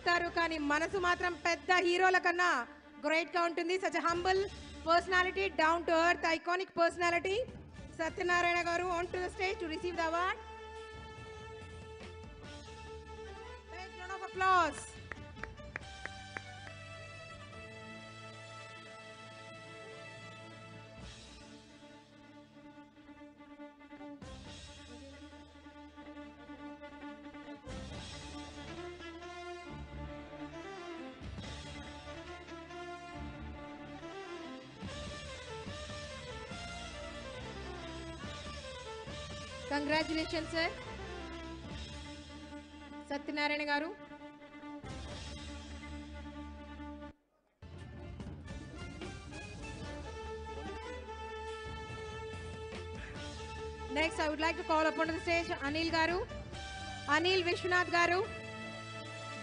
మారుతారు కానీ మనసు మాత్రం పెద్ద హీరోల కన్నా గ్రేట్ గా ఉంటుంది. Such humble personality, down to earth, iconic personality. Satyanarayana garu on to the stage to receive the award. Big round of applause. Congratulations, sir. Satyanarayana garu. Next, I would like to call upon the stage Anil garu. Anil Vishwanath garu,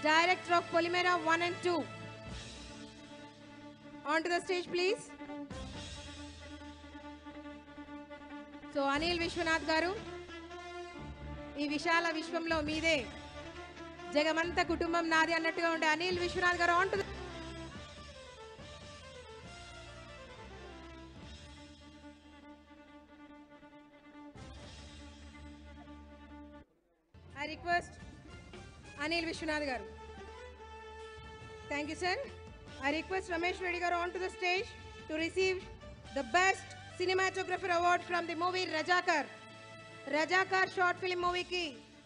Director of Polymera 1 and 2. Onto the stage, please. So, Anil Vishwanath garu, ఈ విశాల విశ్వంలో మీదే జగమంత కుటుంబం నాది అన్నట్టుగా ఉండే Anil Vishwanath garu on to I request Anil Vishwanath garu. Thank you sir. I request Ramesh Reddy garu on to the stage to receive the best cinematographer award from the movie Razakar. Razakar short film మూవీకి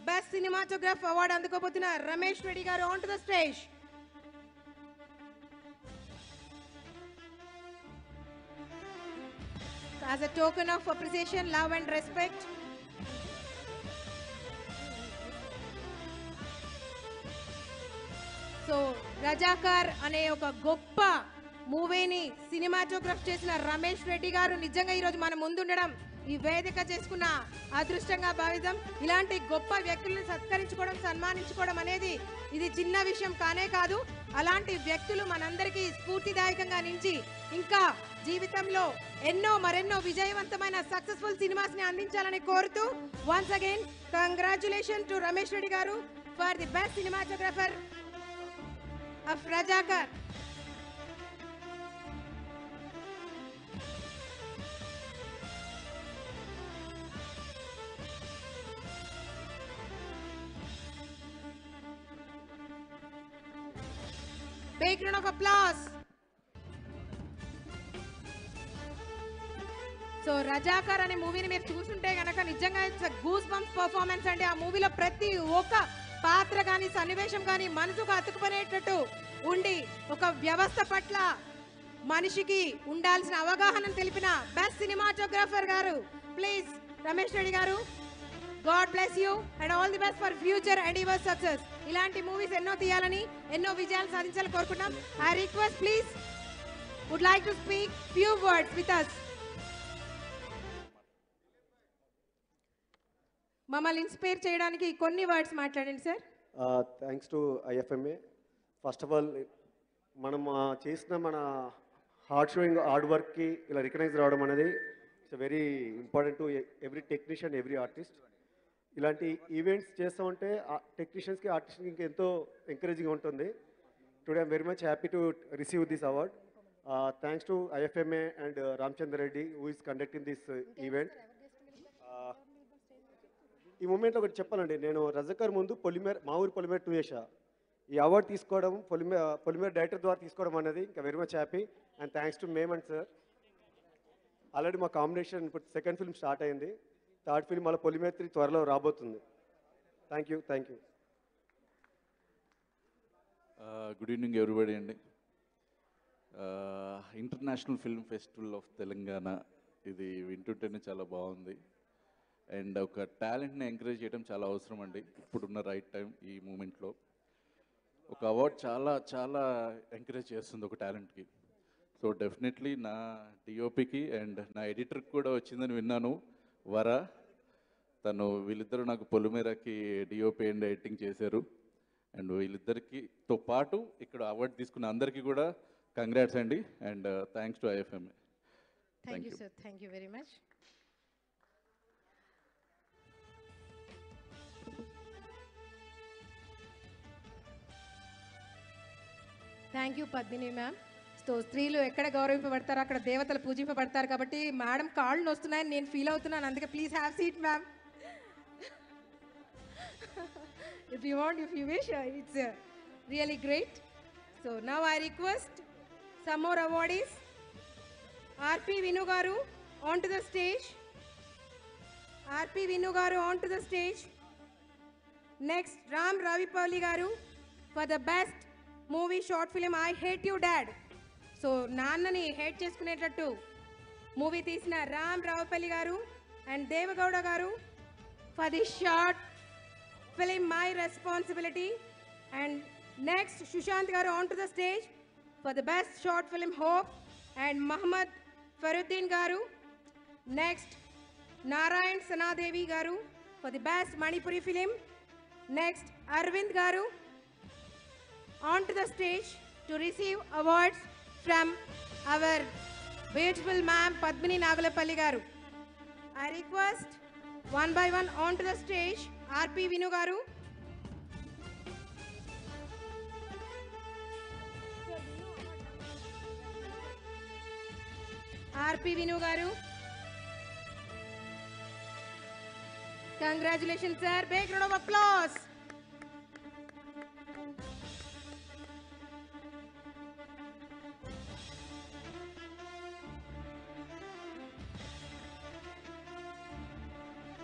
best cinematograph award అందుకోబోతున్న Ramesh Reddy garu on to the stage. As a token of appreciation, love and respect, so Razakar అనే ఒక గొప్ప మూవీని సినిమాటోగ్రఫ్ చేసిన రమేష్ రెడ్డి గారు నిజంగా ఈరోజు మన ముందుండడం ఈ వేదిక చేసుకున్న అదృష్టంగా భావిద్దాం. ఇలాంటి గొప్ప వ్యక్తులను సత్కరించుకోవడం, సన్మానించుకోవడం అనేది ఇది చిన్న విషయం కానే కాదు. అలాంటి వ్యక్తులు మనందరికీ స్ఫూర్తిదాయకంగా నిలిచి ఇంకా జీవితంలో మరెన్నో విజయవంతమైన సక్సెస్ఫుల్ సినిమాస్ ని అందించాలని కోరుతూ once again congratulation to Ramesh Reddy garu for the best cinematographer of Razakar. Big round of applause. So Razakar అనే మూవీని మీరు చూస్తుంటే కనుక నిజంగా ఇట్స్ గూస్ బంప్స్ పర్ఫార్మెన్స్ అండి. ఆ మూవీలో ప్రతి ఒక్క పాత్ర కానీ సన్నివేశం కానీ మనసుకు అతుక్కుపోయేటట్టు ఉండి ఒక వ్యవస్థ పట్ల మనిషికి ఉండాల్సిన అవగాహన తెలిపిన best cinematographer garu please Ramesh Reddy garu. God bless you and all the best for future and your success. ఇలాంటి మూవీస్ ఎన్నో తీయాలని, ఎన్నో విజయాలు సాధించాలని కోరుకుంటున్నాం. I request please would like to speak few words with us. మమ్మల్ని ఇన్స్పైర్ చేయడానికి కొన్ని వర్డ్స్ మాట్లాడండి sir. Thanks to IFMA. First of all మనం చేసిన మన హార్డ్ వర్క్కి ఇలా రికగ్నైజ్ రావడం అనేది it's very important to every technician, every artist. ఇలాంటి ఈవెంట్స్ చేస్తూ ఉంటే టెక్నీషియన్స్కి, ఆర్టిస్ట్కి ఇంకా ఎంతో ఎంకరేజింగ్ ఉంటుంది. Today I'm very much happy to receive this award. Thanks to IFMA and Ramachandra Reddy who is conducting this event. ఈ మూమెంట్లో ఒకటి చెప్పాలండి, నేను రజాకర్ ముందు మా ఊరు పొలిమేర 2 చేశా. ఈ అవార్డు తీసుకోవడం పొలిమేర డైరెక్టర్ ద్వారా తీసుకోవడం అనేది ఇంకా very much happy and thanks to Memon sir. Already మా కాంబినేషన్ ఇప్పుడు సెకండ్ ఫిల్మ్ స్టార్ట్ అయింది. థర్డ్ ఫిల్మ్ మళ్ళీ పొలిమేర 3 త్వరలో రాబోతుంది. Thank you. Good evening everybody అండి. International film festival of Telangana ఇది వింటుంటేనే చాలా బాగుంది. అండ్ ఒక టాలెంట్ని ఎంకరేజ్ చేయడం చాలా అవసరం అండి ఇప్పుడున్న రైట్ టైం. ఈ మూమెంట్లో ఒక అవార్డ్ చాలా చాలా ఎంకరేజ్ చేస్తుంది ఒక టాలెంట్కి. సో డెఫినెట్లీ నా డిఓపికి అండ్ నా ఎడిటర్కి కూడా వచ్చిందని విన్నాను, వర. వీళ్ళిద్దరూ నాకు పొలిమేరకి డిఓపి అండ్ ఎడిటింగ్ చేశారు. అండ్ వీళ్ళిద్దరికితో పాటు ఇక్కడ అవార్డు తీసుకున్న అందరికీ కూడా కంగ్రాట్స్ అండి. And thanks to IFMA. Thank you sir. Thank you very much. Thank you Padmini ma'am. So స్త్రీలు ఎక్కడ గౌరవింపబడతారో అక్కడ దేవతలు పూజింపబడతారు కాబట్టి మేడం కాళ్ళు నొస్తున్నాయని నేను ఫీల్ అవుతున్నాను, అందుకే please have seat ma'am. If you want, if you wish, it's really great. So now I request some more awardees. R.P. Vinu garu onto the stage. R.P. Vinu garu onto the stage. Next, Ram Ravipalli garu for the best movie short film I Hate You Dad. So నాన్నని hate చేసుకునేటట్టు movie తీసిన రామ్ రావుపల్లి గారు and Deve Gowda గారు for the short film My Responsibility. And next Sushant garu onto the stage for the best short film Hope, and Muhammad Faruddin garu. Next Narayan Sanadevi garu for the best Manipuri film. Next Arvind garu onto the stage to receive awards from our beautiful ma'am Padmini Nagalapalli garu. I request one by one onto the stage R.P. Vinu garu. R.P. Vinu garu. Congratulations sir. Big round of applause.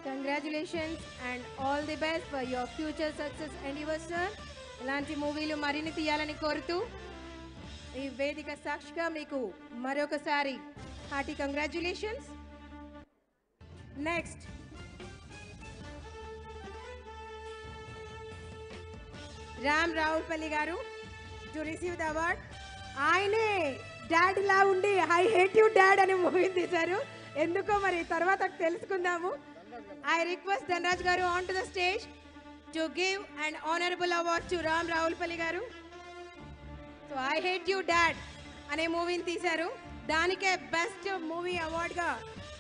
Congratulations and all the best for your future success endeavors sir. ఇలాంటి మూవీలు మరిన్ని తీయాలని కోరుతూ ఈ వేదిక సాక్షిగా మీకు మరొకసారి hearty congratulations. Next Ram Ravupalli గారు టు రిసీవ్ ద అవార్డ్. ఆయనే డాడ్ లా ఉండి ఐ హేట్ యూ డాడ్ అనే మూవీ తీశారు, ఎందుకో మరి తర్వాత తెలుసుకుందాము. I request Dhanraj garu onto the stage to give an honorable award to Ram Raulpalli garu. So I Hate You Dad అనే మూవీని తీశారు, దానికే బెస్ట్ మూవీ అవార్డ్గా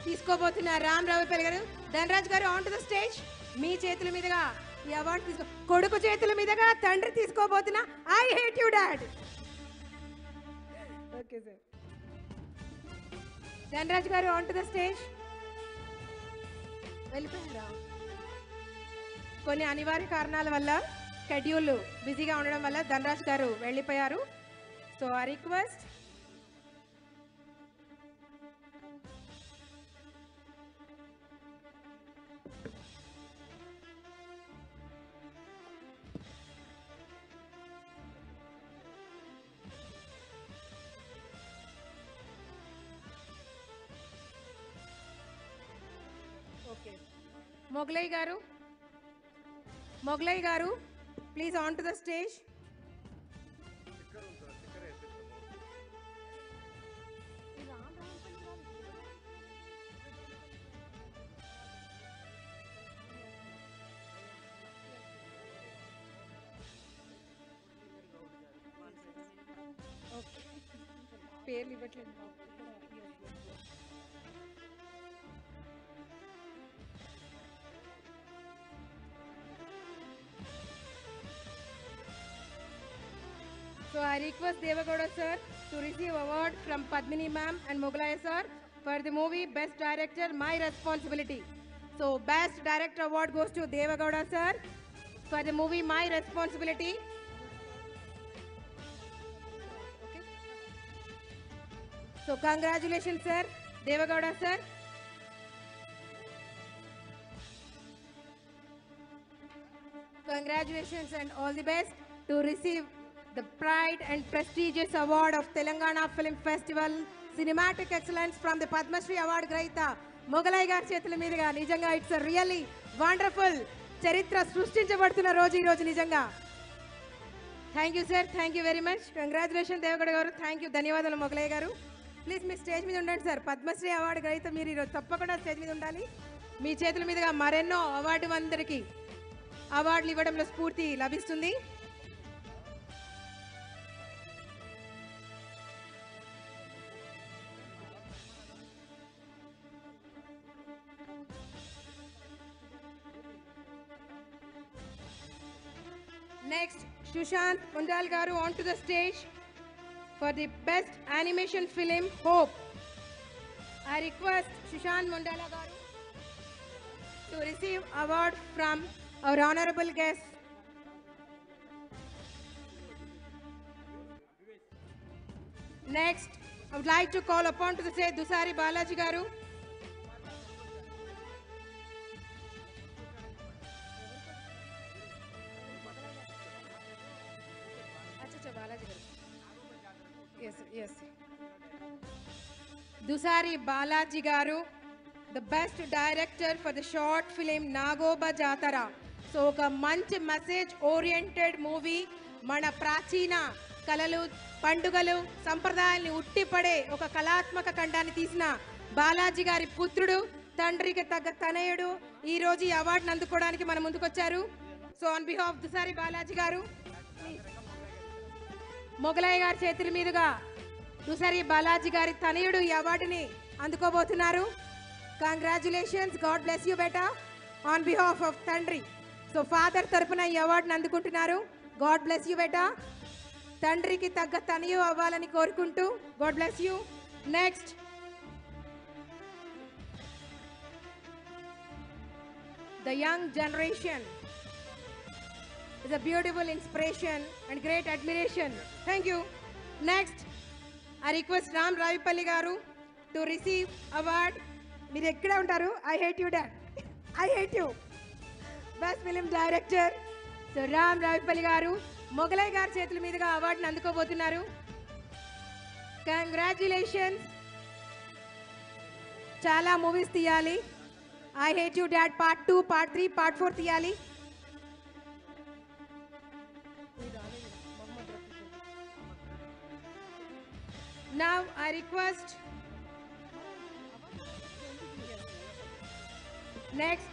తీసుకోబోతున్న Ram Ravupalli garu. Dhanraj garu on to the stage. మీ చేతుల మీదుగా ఈ అవార్డు కొడుకు చేతుల మీదుగా తండ్రి తీసుకోబోతున్న I hate you dad. Okay sir. Dhanraj garu on to the stage. వెళ్ళిపోయారా? కొన్ని అనివార్య కారణాల వల్ల షెడ్యూల్ బిజీగా ఉండడం వల్ల ధనరాజ్ గారు వెళ్ళిపోయారు. సో ఆ రిక్వెస్ట్ మొగలై గారు, మొగలై గారు please on to the stage. పేర్లు ఇవ్వట్లేదు. So I request Devagowda sir to receive award from Padmini ma'am and Moghalaya sir for the movie Best Director My Responsibility. So Best Director award goes to Devagowda sir for the movie My Responsibility. Okay. So congratulations sir, Devagowda sir. Congratulations and all the best to receive the pride and prestigious award of Telangana Film Festival Cinematic Excellence from the Padma Shri Award Grahita Moghalai garu చేతుల మీదుగా. నిజంగా it's a really wonderful. చరిత్ర సృష్టించబడుతున్న రోజు ఈ రోజు నిజంగా. Thank you sir, thank you very much. Congratulation Deve Gowda గారు, thank you, ధన్యవాదాలు మొగలయ్య గారు. ప్లీజ్ మీ స్టేజ్ మీద ఉండండి సార్. పద్మశ్రీ అవార్డు గ్రహీత మీరు ఈరోజు తప్పకుండా స్టేజ్ మీద ఉండాలి. మీ చేతుల మీదుగా మరెన్నో అవార్డు అందరికీ అవార్డులు ఇవ్వడంలో స్ఫూర్తి లభిస్తుంది. Next, Sushant Mundal garu onto the stage for the best animation film Hope. I request Sushant Mundala garu to receive award from our honorable guest. Next, I would like to call upon to the stage Dusari Balaji garu. Yes. Dusari Balaji garu, the best director for the short film Nagoba Jatara. So ఒక మంచి message oriented movie మన ప్రాచీన కళలు పండుగలు సంప్రదాయాల్ని ఉట్టిపడే ఒక కళాత్మక ఖండాన్ని తీసిన బాలాజీ గారి పుత్రుడు తండ్రికి తగ్గ తనయుడు ఈ రోజు ఈ అవార్డును అందుకోవడానికి మన ముందుకొచ్చారు. సో ఆన్ బిహాఫ్ దుసారి బాలాజీ గారు మొగలయ్య గారి చేతుల మీదుగా దుసారి బాలాజీ గారి తనయుడు ఈ అవార్డుని అందుకోబోతున్నారు. కంగ్రాచులేషన్స్, గాడ్ బ్లెస్ యూ బేటా ఆన్ బిహాఫ్ ఆఫ్ తండ్రి. సో ఫాదర్ తరపున ఈ అవార్డుని అందుకుంటున్నారు. గాడ్ బ్లెస్ యూ బేటా. తండ్రికి తగ్గ తనయు అవ్వాలని కోరుకుంటూ God bless you. Next the young generation is a beautiful inspiration and great admiration. Thank you. Next, I request Ram Ravipalli garu to receive award. Meer ekkada untaru? I hate you, Dad. I hate you. Best film director. So Ram Ravipalli garu Mogalai garu చేతుల మీదుగా award ని అందుకోబోతున్నారు. Congratulations. చాలా movies తీయాలి. I hate you, Dad part 2, part 3, part 4 తీయాలి. Now I request next